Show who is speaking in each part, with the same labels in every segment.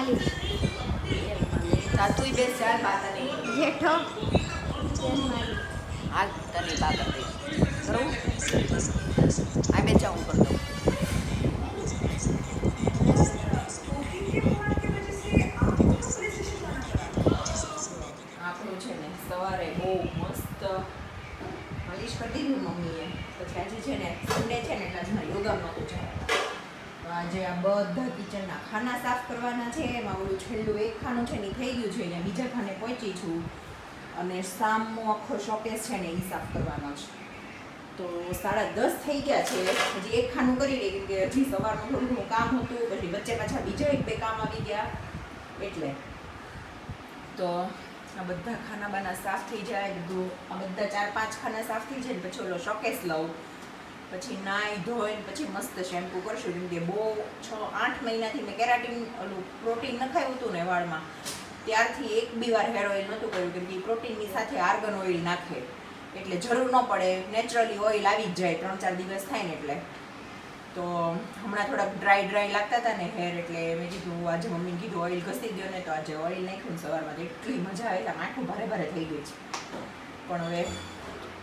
Speaker 1: માલિક
Speaker 2: સાતુઈ બેસ ચાલ બા તને
Speaker 1: જેઠો જેન માલિક
Speaker 2: હાલ તને બા કરી દઈશ બરોબર આ બે ચા હું કરી દઉં આપણું છે ને સવારે બહુ મસ્ત માલિશ કરી દીધું મમ્મીએ પછી આજે છે ને સન્ડે છે ને એટલે આજમાં યોગા નહોતું જવાનું તો આજે આ બધા કિચનના ખાના સાફ કરવાના છે એમાં ઓલું છેલ્લું એક ખાનું છે ને ઈ થઈ ગયું છે અહીંયા બીજા ખાને પહોંચી છું અને સામનો આખો શોકેસ છે ને એ સાફ કરવાનો છે તો 10:30 થઈ ગયા છે હજી એક ખાનું કરી લઈ કેમ કે હજી સવારનું થોડું ઘણું કામ હતું પછી વચ્ચે પાછા બીજા એક બે કામ આવી ગયા એટલે તો આ બધા ખાના બાના સાફ થઈ જાય બધું આ બધા 4-5 ખાના સાફ થઈ જાય ને પછી ઓલો શોકેસ લઉં પછી નાઈ ધોઈને પછી મસ્ત શેમ્પૂ કરશું કેમ કે બહુ 6-8 મહિનાથી મેં કેરાટીન ઓલું પ્રોટીન નખાયું હતું ને વાળમાં ત્યારથી એક બી વાર હેર ઓઇલ નહોતું કર્યું કેમ કે પ્રોટીનની સાથે આર્ગન ઓઇલ નાખે એટલે જરૂર ન પડે નેચરલી ઓઇલ આવી જ જાય 3-4 દિવસ થાય ને એટલે તો હમણાં થોડાક ડ્રાય લાગતા હતા ને હેર એટલે મેં કીધું આજે મમ્મીને કીધું ઓઇલ ઘસી ગયો ને તો આજે ઓઇલ નાખ્યું ને સવારમાં તો એટલી મજા આવે એટલે આંખો ભારે થઈ ગઈ છે પણ હવે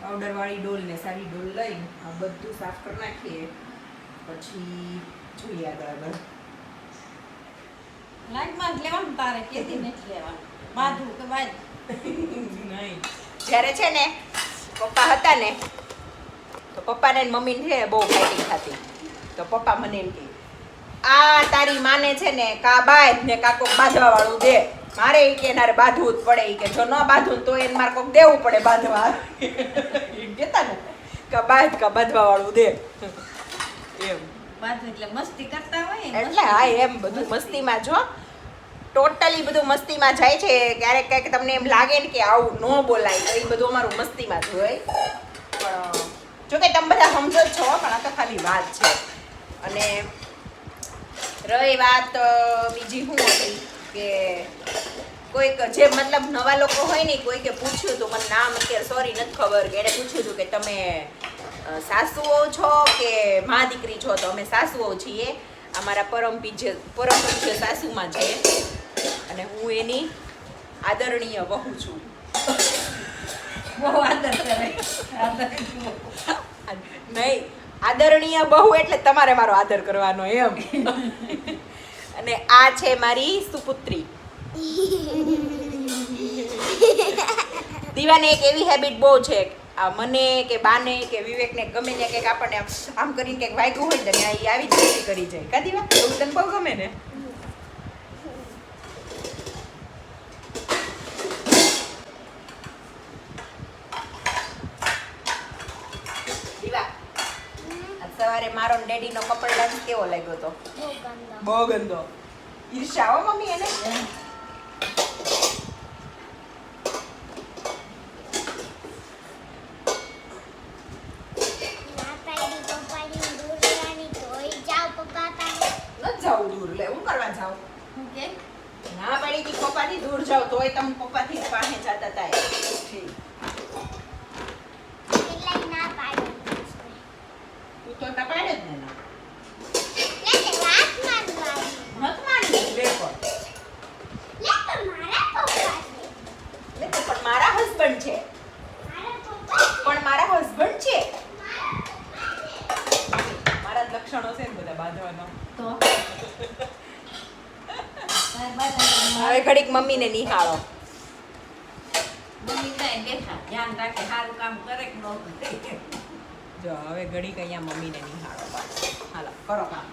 Speaker 2: પાવડરવાળી ડોલ ને સારી ડોલ લઈને આ બધું સાફ કરી નાખીએ પછી જોઈએ આગળ
Speaker 3: લાગમાં જ લેવાનું તારે કેદી નથી લેવાનું બાંધવું કે બાદ
Speaker 2: નહીં જ્યારે છે ને પપ્પા હતા ને તો પપ્પાને ને મમ્મીને છે બહુ ફાઇટિંગ થતી તો પપ્પા મને એમ કહે આ તારી માને છે ને કા બાંધ ને કા કોક બાંધવા વાળું દે મારે ઈ કે નારે બાંધવું જ પડે ઈ કે જો ન બાંધું તો એને મારે કોક દેવું પડે બાંધવા એમ કહેતા ને કા બાંધવા વાળું દે એમ
Speaker 3: બાંધવું એટલે મસ્તી કરતા હોય ને
Speaker 2: એટલે હા એમ બધું મસ્તીમાં જો ટોટલી બધું મસ્તીમાં જાય છે ક્યારેક કંઈક તમને એમ લાગે ને કે આવું ન બોલાય તો એ બધું અમારું મસ્તીમાં જ હોય પણ જોકે તમે બધા સમજો જ છો પણ આ તો ખાલી વાત છે અને રહી વાત બીજી શું હતી કે કોઈક જે મતલબ નવા લોકો હોય ને કોઈકે પૂછ્યું હતું મને નામ અત્યારે સોરી નથી ખબર કે એને પૂછ્યું હતું કે તમે સાસુઓ છો કે મા દીકરી છો તો અમે સાસુઓ છીએ અમારા પરમ પૂજ્ય સાસુમાં છે અને હું એની આદરણીય વહુ છું
Speaker 3: બહુ આદર કરે
Speaker 2: નહીં આદરણીય બહુ એટલે તમારે મારો આદર કરવાનો એમ અને આ છે મારી સુપુત્રી દીવાને એક એવી હેબિટ બહુ છે આ મને કે બાને કે વિવેકને ગમે ને કંઈક આપણને આમ કરીને કંઈક વાગ્યું હોય ને ત્યાં એ આવી જ કરી જાય કા દીવા એવું તને બહુ ગમે ને સવારે મારો ડેડીનો કપલ ડાન્સ કેવો લાગ્યો તો બહુ ગંદો ઈર્ષા હો મમ્મી એને જાઉં દૂર લે હું કરવા જાઉં
Speaker 3: ઓકે
Speaker 2: ના પડી હતી પપ્પાથી દૂર જાવ તોય તમે પપ્પાથી પાસે જતા હતા તું તો તપાડે જ ને ના મત માની લે પણ મારા હસબન્ડ છે મારા જ લક્ષણો છે ને બધા બાંધવાના
Speaker 3: તો
Speaker 2: હવે ઘડીક મમ્મીને નિહાળો
Speaker 3: મમ્મી કાંઈ બેઠા ધ્યાન રાખે સારું કામ કરે કે ન કરે
Speaker 2: જો હવે ઘડીક અહીંયા મમ્મીને નિહાળો હાલો કરો કામ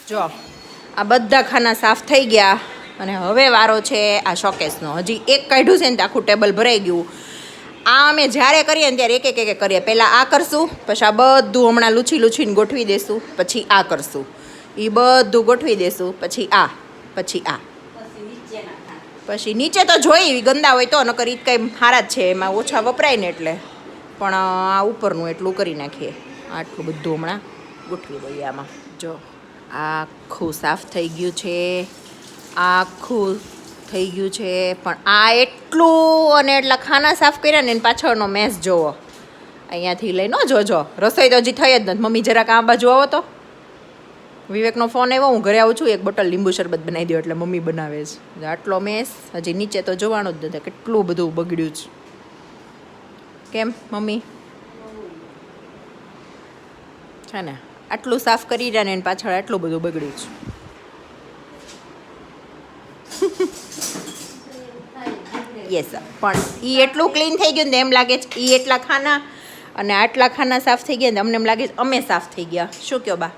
Speaker 2: જો આ બધા ખાના સાફ થઈ ગયા અને હવે વારો છે આ શોકેસનો હજી એક કાઢ્યું છે ને તો આખું ટેબલ ભરાઈ ગયું આ અમે જ્યારે કરીએ ને ત્યારે એક કરીએ પહેલાં આ કરશું પછી આ બધું હમણાં લૂછીને ગોઠવી દઈશું પછી આ કરશું એ બધું ગોઠવી દઈશું પછી આ પછી નીચે તો જોઈ ગંદા હોય તો નકર ઈ કંઈ સારા જ છે એમાં ઓછા વપરાય ને એટલે પણ આ ઉપરનું એટલું કરી નાખીએ. આટલું બધું હમણાં ગોઠવી દઈએ આમાં. જો આખું સાફ થઈ ગયું છે, આખું થઈ ગયું છે. પણ આ એટલું અને એટલા ખાના સાફ કર્યા ને એની પાછળનો મેસ જોવો. અહીંયાથી લઈને જોજો, રસોઈ તો હજી થઈ જ નથી. મમ્મી જરાક આ બાજુ આવો તો. વિવેકનો ફોન આવ્યો, હું ઘરે આવું છું, એક બોટલ લીંબુ શરબત બનાવી દો, એટલે મમ્મી બનાવે છે. આટલો મેસ હજી નીચે તો જોવાનું જ નથી, કેટલું બધું બગડ્યું છે. કેમ મમ્મી છે ને, આટલું સાફ કરી રહ્યા ને એની પાછળ આટલું બધું બગડ્યું છે. યસ, પણ એ એટલું ક્લીન થઈ ગયું ને એમ લાગે છે એ એટલા ખાના અને આટલા ખાના સાફ થઈ ગયા ને અમને એમ લાગે છે અમે સાફ થઈ ગયા. શું કહો બા?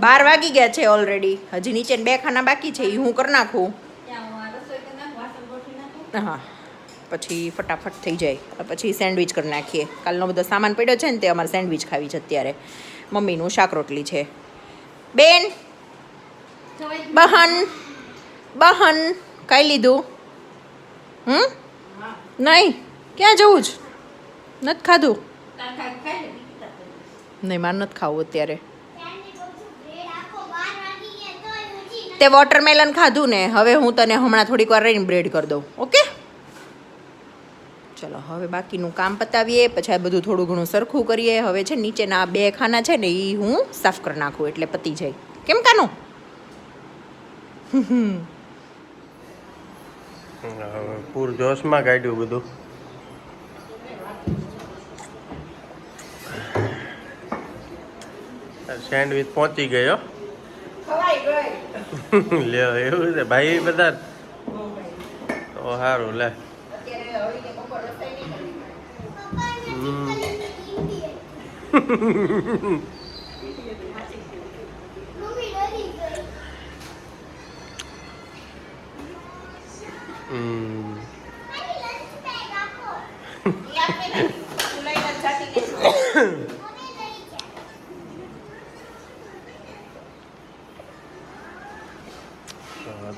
Speaker 2: 12 વાગી ગયા છે ઓલરેડી, હજી નીચે 2 ખાના બાકી છે, એ હું કરી નાખું. હા, પછી ફટાફટ થઈ જાય. પછી સેન્ડવિચ કરી નાખીએ. કાલનો બધો સામાન પડ્યો છે ને તે અમારે સેન્ડવિચ ખાવી છે અત્યારે. મમ્મીનું શાક રોટલી છે. બેન બહન બહન ખાઈ લીધું? નહીં, ક્યાં જવું છે? નથી ખાધું? નહીં, મારે નથી ખાવું અત્યારે. તે વોટરમેલન ખાધું ને, હવે હું તને હમણાં થોડીક વાર રહીને બ્રેડ કરી દઉં. ઓકે, ચલો હવે બાકીનું કામ પતાવીએ, પછી આ બધું થોડું ઘણું સરખું કરીએ. હવે છે નીચેના 2 ખાના છે ને એ હું સાફ કરી નાખું એટલે પતી જાય. કેમ કાનું?
Speaker 4: પૂર જોશમાં કાઢ્યું બધું. સેન્ડવિચ પહોંચી ગયો. લે એવું છે ભાઈ બધા તો સારું. લે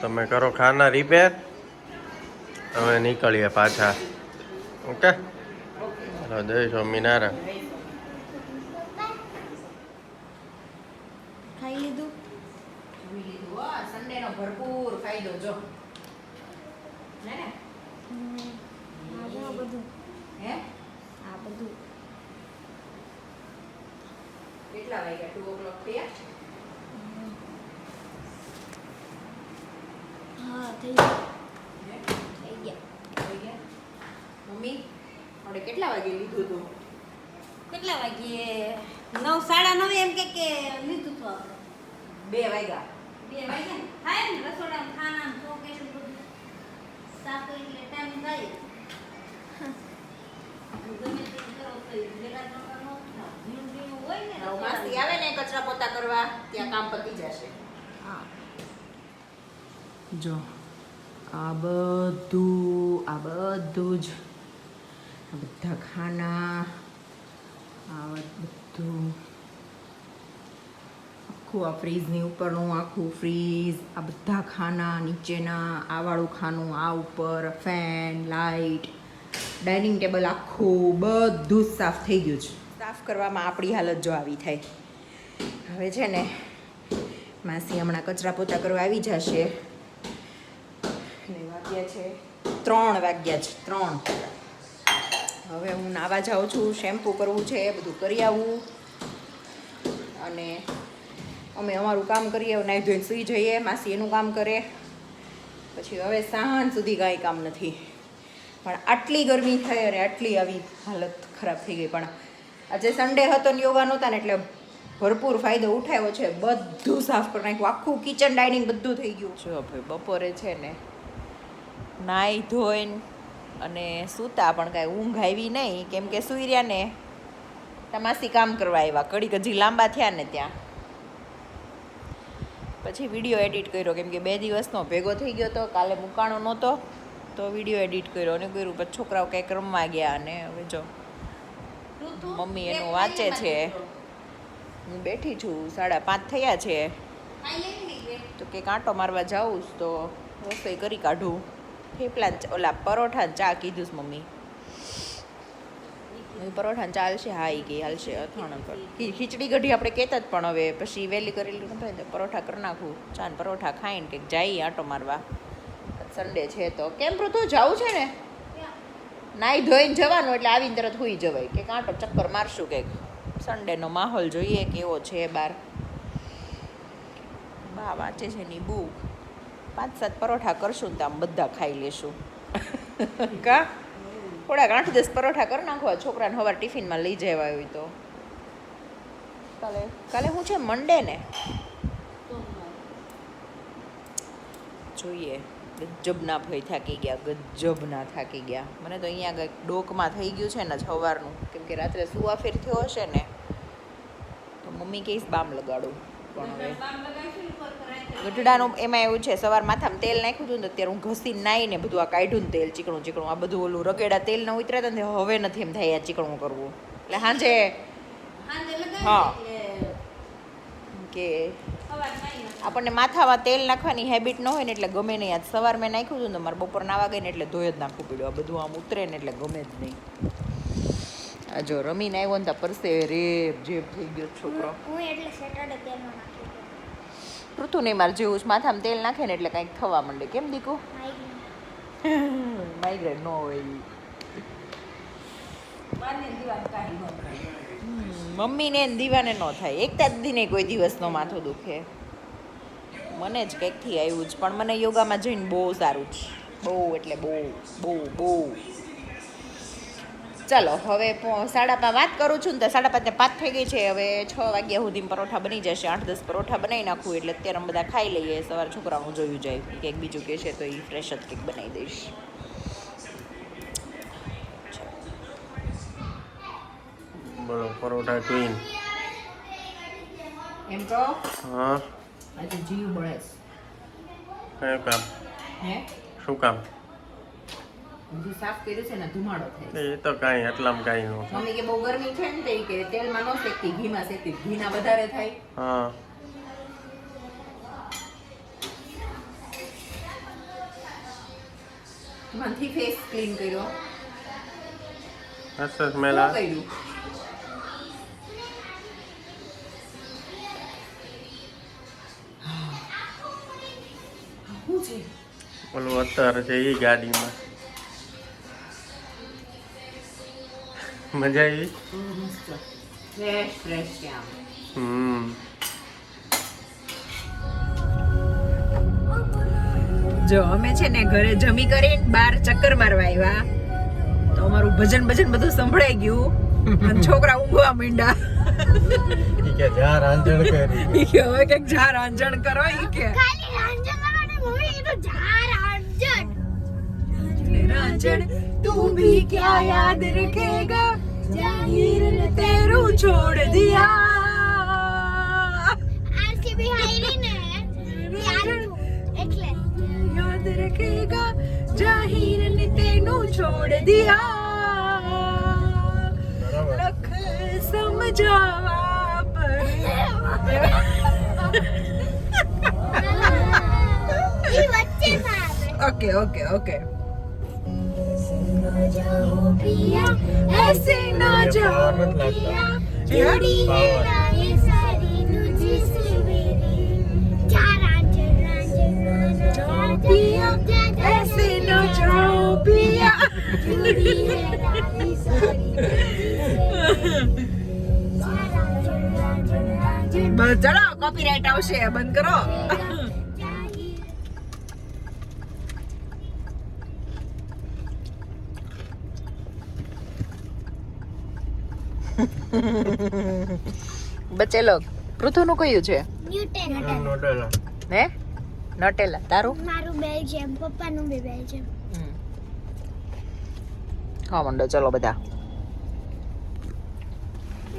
Speaker 4: તમે કરો ખાના રિપેર, અમે નીકળીએ પાછા. ઓકે, જય સ્વામિનારાયણ.
Speaker 1: ખાઈ લીધું?
Speaker 2: સન્ડેનો ભરપૂર ફાયદો જો. હે ને?
Speaker 1: આ બધું
Speaker 2: હે
Speaker 1: આ બધું
Speaker 2: કેટલા વાગ્યા? 2 o'clock થયા?
Speaker 1: હા થઈ ગયા. થઈ ગયા.
Speaker 2: મમ્મી આપણે કેટલા વાગે લીધું હતું?
Speaker 3: કેટલા વાગ્યે? 9, 9:30 એમ કે લીધું તો આપણે
Speaker 2: 2 વાગ્યા.
Speaker 3: 2 વાગ્યા ને થાય ને રસોડામાં ખાના શોકેસ બધું સાફ કરી એટલે ટાઈમ થાય. ગમે તે કરો તો વેલા ત્રણ નો થાય. ભીનું હોય ને
Speaker 2: હવે માસી આવે ને કચરા પોતા કરવા, ત્યાં કામ પતી જશે.
Speaker 1: હા
Speaker 2: જો આ બધું જ આ બધા ખાના, આ બધું આખું આ ફ્રીજની ઉપરનું આખું ફ્રીજ, આ બધા ખાના નીચેના, આ વાળું ખાનું આ ઉપર, ફેન, લાઇટ, ડાઇનિંગ ટેબલ આખું બધું જ સાફ થઈ ગયું છે. સાફ કરવામાં આપણી હાલત જો આવી થાય. હવે છે ને માસી હમણાં કચરા પોતા કરવા આવી જશે. વાગ્યા છે 3 વાગ્યા છે 3. હવે હું નાવા જાઉં છું, શેમ્પૂ કરવું છે, બધું કરી આવું અને અમે અમારું કામ કરીએ. નાહી ધોઈને સૂઈ જઈએ, માસી એનું કામ કરે. પછી હવે સાંજ સુધી કાંઈ કામ નથી. પણ આટલી ગરમી થઈ અને આટલી આવી હાલત ખરાબ થઈ ગઈ. પણ આજે સન્ડે હતો ને યોગા નહોતા ને એટલે ભરપૂર ફાયદો ઉઠાવ્યો છે. બધું સાફ કરી નાખ્યું, આખું કિચન ડાઇનિંગ બધું થઈ ગયું. જો ભાઈ બપોરે છે ને નાહી ધોઈને અને સૂતા, પણ કાંઈ ઊંઘ આવી નહીં કેમ કે સૂઈ રહ્યા ને તમાસી કામ કરવા આવ્યા. ઘડીક હજી લાંબા થયા ને ત્યાં પછી વિડીયો એડિટ કર્યો કેમ કે 2 દિવસનો ભેગો થઈ ગયો હતો. કાલે મુકાણો નહોતો તો વિડીયો એડિટ કર્યો અને કર્યું. પછી છોકરાઓ કંઈક રમવા ગયા અને હવે જો મમ્મી એનું વાંચે છે, હું બેઠી છું. 5:30 થયા છે તો કે કાંટો મારવા જાઉં તો રસોઈ કરી કાઢું. થેપલા ઓલા પરોઠા ચા કીધું મમ્મી. પરોઠા ને ચાલશે હા એ ગઈ હાલશે અથાણું પર ખીચડી કઢી આપણે કહેતા જ પણ હવે પછી વહેલી કરેલી નતા તો પરોઠા કરી નાખું ચાન પરોઠા ખાઈને કંઈક જઈએ આંટો મારવા સન્ડે છે તો કેમ પૃથુ જવું છે ને નાહી ધોઈને જવાનું એટલે આવીને તરત હોઈ જવાય કંઈક આંટો ચક્કર મારશું કંઈક સન્ડેનો માહોલ જોઈએ કેવો છે બહાર બા વાંચે છે ની બુક 5-7 પરોઠા કરશું ને તો આમ બધા ખાઈ લેશું કા થોડાક 8-10 પરોઠા કરી નાખવા છોકરાને સવાર ટિફિનમાં લઈ જવા હોય તો કાલે શું છે મંડે ને જોઈએ ગજબના ભય થાકી ગયા ગજબના થાકી ગયા મને તો અહીંયા કંઈક ડોકમાં થઈ ગયું છે ને સવારનું કેમ કે રાત્રે સુવા ફેર થયો હશે ને તો મમ્મી કહીશ બામ લગાડું પણ હવે ગઢડાનું એમાં એવું છે સવાર માથામાં તેલ નાખ્યું હતું ને અત્યારે હું ઘસીને નાહીને બધું આ કાઢ્યું ને તેલ ચીકણું ચીકણું આ બધું ઓલું રગેડા તેલ ન ઉતર્યા હતા ને હવે નથી એમ થાય આ ચીકણું કરવું એટલે સાંજે હા કે આપણને માથામાં તેલ નાખવાની હેબિટ ન હોય ને એટલે ગમે નહીં આજ સવાર મેં નાખ્યું હતું ને મારે બપોર નાવા ગઈ ને એટલે ધોઈ જ નાખવું પડ્યું આ બધું આમ ઉતરે ને એટલે ગમે જ નહીં આ જો રમીને આવ્યો ને ત્યાં પરસે રેબ જેબ થઈ ગયો છોકરો
Speaker 1: હું એટલે સેટરડે તેલમાં નાખી દઉં.
Speaker 2: ઋતુ નહીં મારે જેવું જ માથામાં તેલ નાખે ને એટલે કંઈક થવા માંડે કેમ દીકુ માઇગ્રેન ન હોય મમ્મીને ને દીવાને ન થાય એકતા દીને કોઈ દિવસનો માથું દુખે મને જ કંઈકથી આવ્યું જ પણ મને યોગામાં જઈને બહુ સારું છે બહુ એટલે બહુ બહુ બહુ ચાલો હવે 5:30 વાત કરું છું ને તો 5:30 થઈ ગઈ છે હવે 6 વાગ્યા સુધી પરોઠા બની જશે 8-10 પરોઠા બનાવી નાખું એટલે અત્યારે અમે બધા ખાઈ લઈએ સવારે છોકરાનું જોયું જાય કંઈક બીજું કહેશે તો એ ફ્રેશ જ કંઈક બનાવી દઈશ
Speaker 4: બોલો પરોઠા ક્વીન
Speaker 2: એમ કહો
Speaker 4: હા
Speaker 2: આજે જીવ બળે
Speaker 4: કયું કામ
Speaker 2: હે
Speaker 4: શું કામ
Speaker 2: બધું સાફ કર્યું છે ને ધુમાડો થાય
Speaker 4: એ તો કાંઈ એટલામાં કાંઈ ન થાય
Speaker 2: મમ્મી કે બહુ ગરમી છે ને તો એ કે તેલમાં ન શેકતી ઘીમાં શેકતી ઘીના વધારે થાય
Speaker 4: હા
Speaker 2: મનથી ફેસ ક્લીન કર્યો
Speaker 4: હસ મેલા
Speaker 2: શું કર્યું શું છે
Speaker 4: ઓલું અત્યારે છે એ ગાડીમાં મજા આવી
Speaker 2: ફ્રેશ ફ્રેશ છે આમ જો અમે છે ને ઘરે જમી કરીને બહાર ચક્કર મારવા આવ્યા તો અમારું ભજન બધું સંભળાઈ ગયું અને છોકરા ઊંઘવા માંડ્યા
Speaker 4: ઈ કે જા રાંધણ કરી
Speaker 2: ઈ કે હવે કંઈક જા રાંધણ કરો ઈ કે
Speaker 1: ખાલી રાંઝણ કરવાની મમ્મી એ તો જા રાંઝણ
Speaker 2: रांझण तू भी क्या याद रखेगा जाहिर ने तेरू छोड़ दिया
Speaker 1: આરસીબી હારી ને યાર એટલે
Speaker 2: याद रखेगा जाहिर ने तेनू छोड़ दिया लख समझावा पर
Speaker 1: ઈ વચ્ચે માં આવે
Speaker 2: ओके
Speaker 1: पिया ऐसे ना जाओ पिया जोड़ी है ना ये सारी तुझी से मेरी जा रांझण
Speaker 2: जाओ पिया ऐसे न जाओ पिया
Speaker 1: जोड़ी है ना ये सारी
Speaker 2: બસ ચલો કોપીરાઈટ આવશે બંધ કરો બચ્ચે લોગ પૃથુનું કયું છે
Speaker 1: ન્યૂટન
Speaker 2: હે નટેલા તારું
Speaker 1: મારું બેલ્જિયમ પપ્પાનું બી બેલ્જિયમ
Speaker 2: હા મંડો ચલો બધા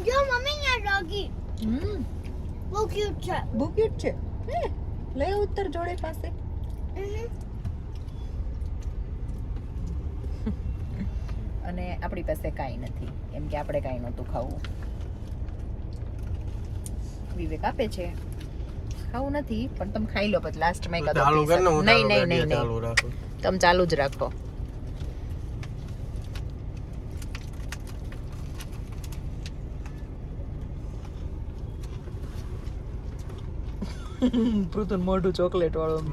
Speaker 1: જો મમ્મી ના ડોગી બહુ ક્યુટ છે
Speaker 2: બહુ ક્યુટ છે લે ઉત્તર જોડે પાસે અને આપણી પાસે કાંઈ નથી એમ કે આપણે કાંઈ નહોતું ખાવું વિવેક આપે છે ખાવું નથી પણ તમે ખાઈ લો પછી લાસ્ટમાં એક
Speaker 4: ચાલુ કર ને હું
Speaker 2: નહીં
Speaker 4: ચાલુ રાખું
Speaker 2: તમે ચાલુ જ રાખો પૃથુન મોઢું ચોકલેટ વાળું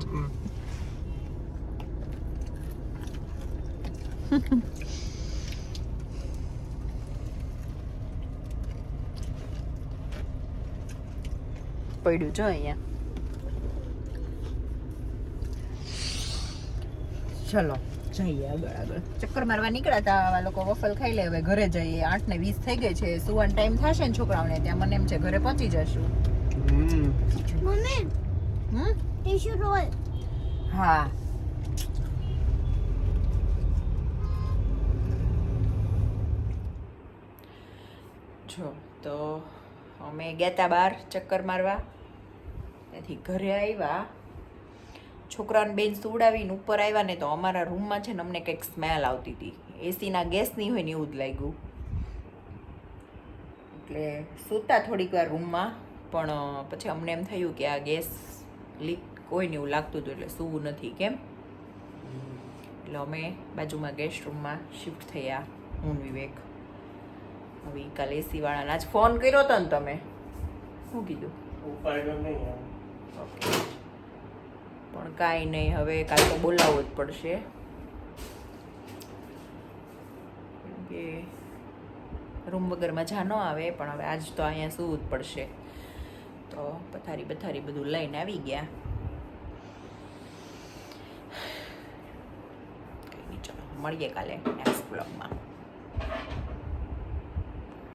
Speaker 2: પડ્યું જો અહીંયા. ચલો જઈએ આગળ. ચક્કર મારવા નીકળ્યા હતા આવા લોકો. વફલ ખાઈ લે, હવે ઘરે જઈએ. 8:20 થઈ ગઈ છે. સુવાનો ટાઈમ થશે ને છોકરાઓને, ત્યાં મને એમ છે ઘરે પહોંચી જશું.
Speaker 1: Mummy tissue roll.
Speaker 2: હા જો તો અમે ગયા તા બહાર ચક્કર મારવા, ત્યાંથી ઘરે આવ્યા. છોકરાને બેન સુવડાવીને ઉપર આવ્યા ને તો અમારા રૂમમાં છે ને અમને કંઈક સ્મેલ આવતી હતી. એસીના ગેસની હોય ને એવું જ લાગ્યું. એટલે સૂતા થોડીક વાર રૂમમાં, પણ પછી અમને એમ થયું કે આ ગેસ લીક હોય ને એવું લાગતું હતું, એટલે સૂવું નથી. કેમ? એટલે અમે બાજુમાં ગેસ્ટ રૂમમાં શિફ્ટ થયા, હું વિવેક. હવે કાલે એસી વાળાને આજ ફોન કર્યો હતો ને તમે, શું કીધું? ઓકે, પણ કાંઈ નહીં, હવે કાલે તો બોલાવવું જ પડશે. કે રૂમ વગર મજા ન આવે, પણ હવે આજ તો અહીંયા સૂવું જ પડશે. તો પથારી બધું લઈને આવી ગયા. કંઈ નહીં, ચલો મળીએ કાલે નેક્સ્ટ બ્લોગમાં.